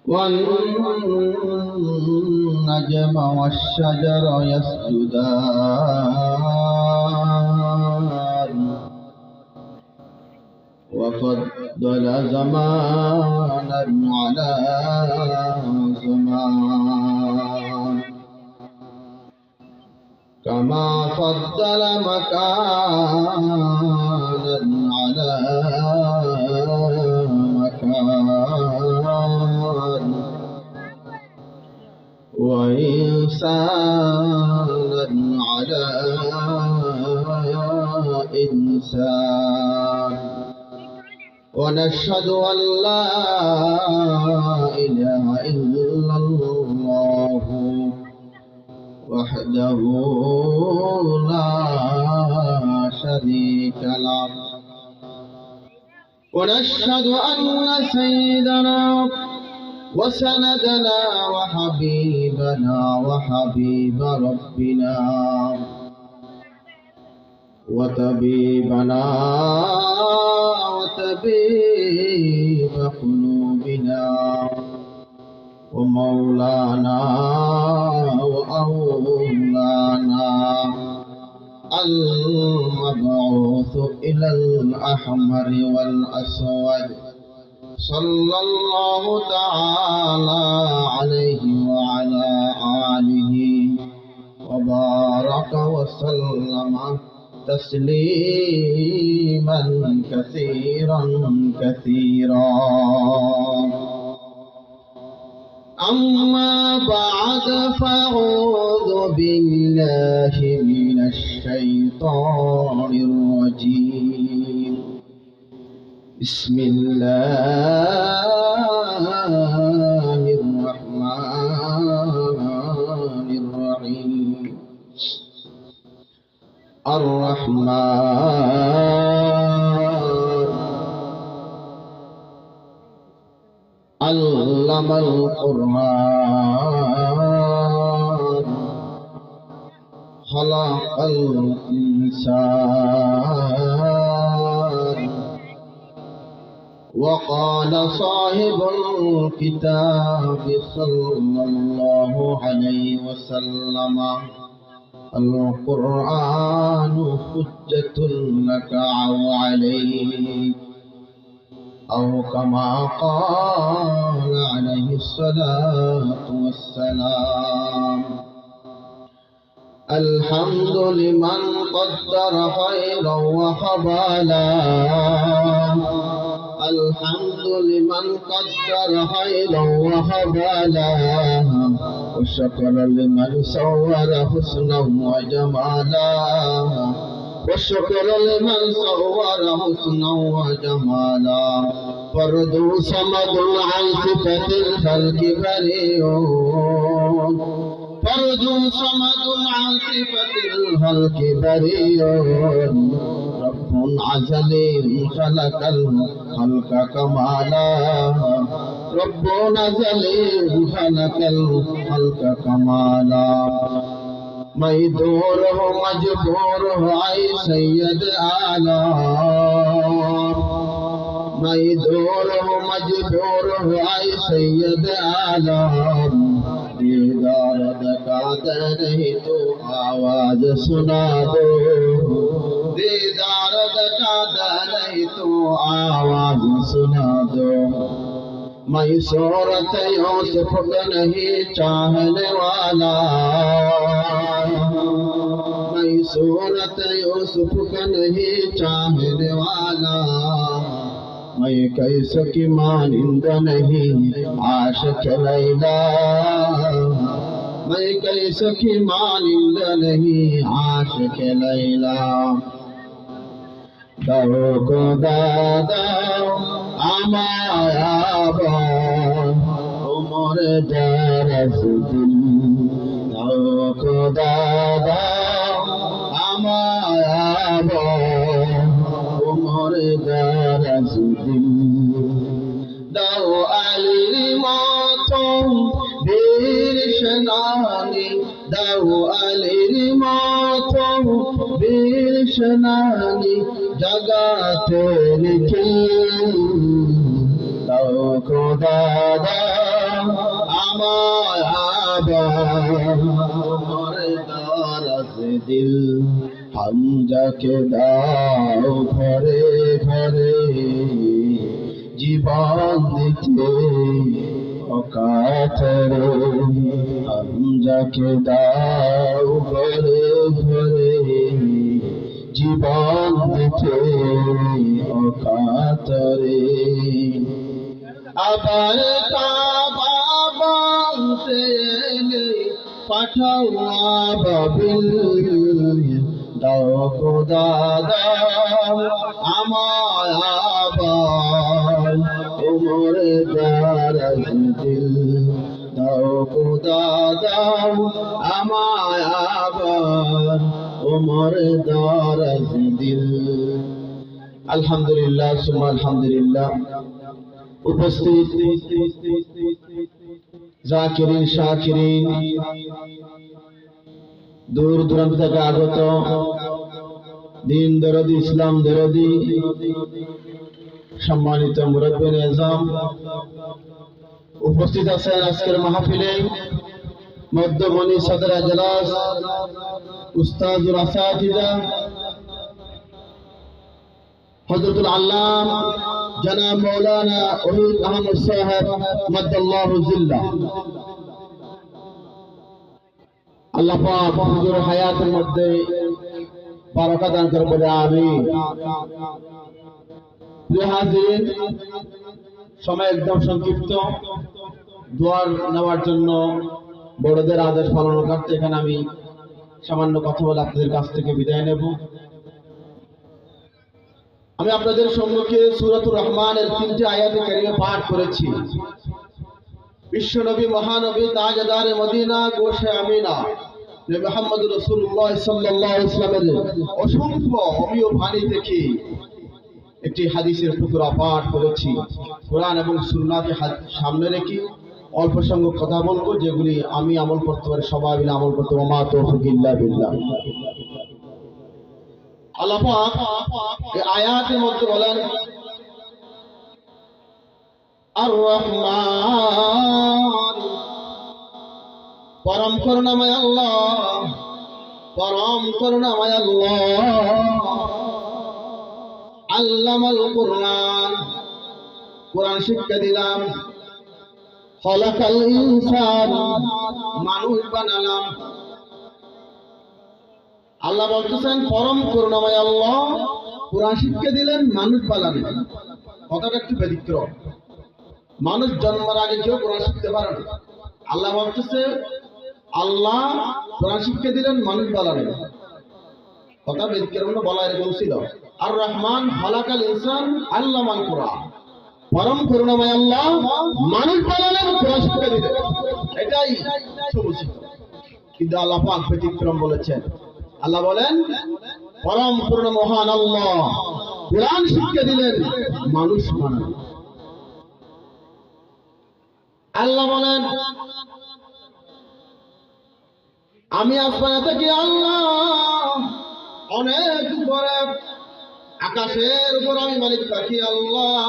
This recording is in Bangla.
والنجم والشجر يسجدان وفضل زمانا على زمان كما فضل مكانا على مكان وإنسانا على إنسان ونشهد أن لا إله إلا الله وحده لا شريك له ونشهد أن سيدنا وسندنا وحبيبنا وحبيب ربنا وطبيبنا وطبيب قلوبنا ومولانا وأولانا المبعوث إلى الأحمر والأسود صلى الله تعالى عليه وعلى آله وبارك وسلم تسليما كثيرا كثيرا. أما بعد فأعوذ بالله من الشيطان الرجيم. بسم الله الرحمن الرحيم. الرحمن علم القرآن خلق الإنسان وقال صاحب الكتاب صلى الله عليه وسلم القرآن حجة لك أو عليك أو كما قال عليه الصلاة والسلام. الحمد لمن قدر خيرا وخبالا الحمد لمن قدر خيرا وخبالا وشكر لمن صور حسنا وجمالا والشكر لمن صور حسنا وجمالا. فرد صمد عن صفة الخلق بريء فرد صمد عن صفة الخلق بريء رب عزلي خلق الخلق كمالا رب عزلي خلق الخلق كمالا. میں دور ہوں مجبور ہوں اے سید عالم میں دور ہوں مجبور ہوں اے سید عالم دیدار دکھا دے نہیں تو آواز سنا دو دیدار دکھا دے نہیں تو آواز سنا دو. میں صورت یوسف کا نہیں چاہنے والا میں صورت یوسف کا نہیں چاہنے والا میں کیسے کی مانند نہیں عاشق لیلا میں کیسے کی مانند نہیں عاشق لیلا. دو کو دادا আমায়াবা উমর জারাস দিল দাও খোদা দাও আমায়াবা উমর জারাস দিল দাও আলীর মতন বীর সেনানী দাও আলীর মতন বীর সেনানী জগাতে লিখে দাও খোদা দাও আমায় আবার দারাজ দিল হামজাকে দাও ঘরে ঘরে জীবন দিতে অকাতরে হামজাকে দাও ঘরে ঘরে জীবন দিতে অকাতরে আবার কাবা বানতে এলে পাঠাও আবাবিল দাও খোদা দাও আমায় আবার ওমর দারাজ দিল দাও খোদা দাও আমায় আবার ওমর দারাজ দিল। আলহামদুলিল্লাহ সুম্মা আলহামদুলিল্লাহ। উপস্থিত জাকিরিন শাকিরিন, দূর দূরান্ত থেকে আগত দিন দরদি ইসলাম দরদি সম্মানিত মুরব্বী নিজাম, উপস্থিত আছেন আজকের মাহফিলে মধ্যমণি সদর এজলাস উস্তাদুল আসাতিজা হযরতুল আল্লাম জনাব মৌলানা ওহিদ আহমদ সাহেব মাদ্দাল্লাহু জিল্লাহ। আল্লাহ পাক হুজুর হায়াতের মধ্যে বারাকা দান করে বলে আমিন। প্রিয় হাজিরিন, সময় একদম সংক্ষিপ্ত, দোয়ার নেওয়ার জন্য বড়দের আদেশ পালন করতে এখানে আমি সামান্য কথা বলে আপনাদের কাছ থেকে বিদায় নেব। আমি আপনাদের সম্মুখে সূরাতুর রহমানের 3টি আয়াতে কারিমা পাঠ করেছি। বিশ্বনবী মহানবী তাজদারে মদিনা গোশে আমিনা নবী মুহাম্মদ রাসূলুল্লাহ সাল্লাল্লাহু আলাইহি ওয়াসাল্লামের অসংখ্য অমীয় বাণী থেকে একটি হাদিসের টুকরা পাঠ করেছি। কোরআন এবং সুন্নাহকে সামনে রেখে অল্প সংখ্যক কথা বলবো, যেগুলি আমি আমল করতে পারি, সবাই মিলে আমল করতে ওয়া মা তাওফীক ইল্লা বিল্লাহ। আল্লাহ পাক এই আয়াতের মধ্যে বলেন আর রহমান, পরম করুণাময় আল্লাহ, পরম করুণাময় আল্লাহ। আল্লামাল কুরআন, কোরআন শিক্ষা দিলাম। খলাকাল ইনসান, মানুষ বানালাম। আল্লাহ বলতেছেন পরম করুণাময় আল্লাহ, কোরআন শিক্ষা দিলেন, মানুষ বানালেন। কথাটা একটু ব্যতিক্রম। মানুষ জন্মের আগে কেউ কোরআন শিখতে পারে না। আল্লাহ বলতেছে আল্লাহ কোরআন শিক্ষা দিলেন, মানুষ বানালেন। কথা ব্যতিক্রম বলা এরকম ছিল। আর রহমান খলাকাল ইনসান আল্লামাল কুরআন, পরম করুণাময় আল্লাহ মানুষ বানালেন, কোরআন শিক্ষা দিলেন। এটাই সমস্যা। কিন্তু আল্লাহ পাক ব্যতিক্রম বলেছেন। আল্লাহ বলেন পরম করুণা মহান আল্লাহ কোরআন শিক্ষা দিলেন, মানুষ বানালেন। আল্লাহ বলেন আমি আসমানে থাকি আল্লাহ, অনেক উপরে আকাশের উপর আমি মালিক থাকি আল্লাহ।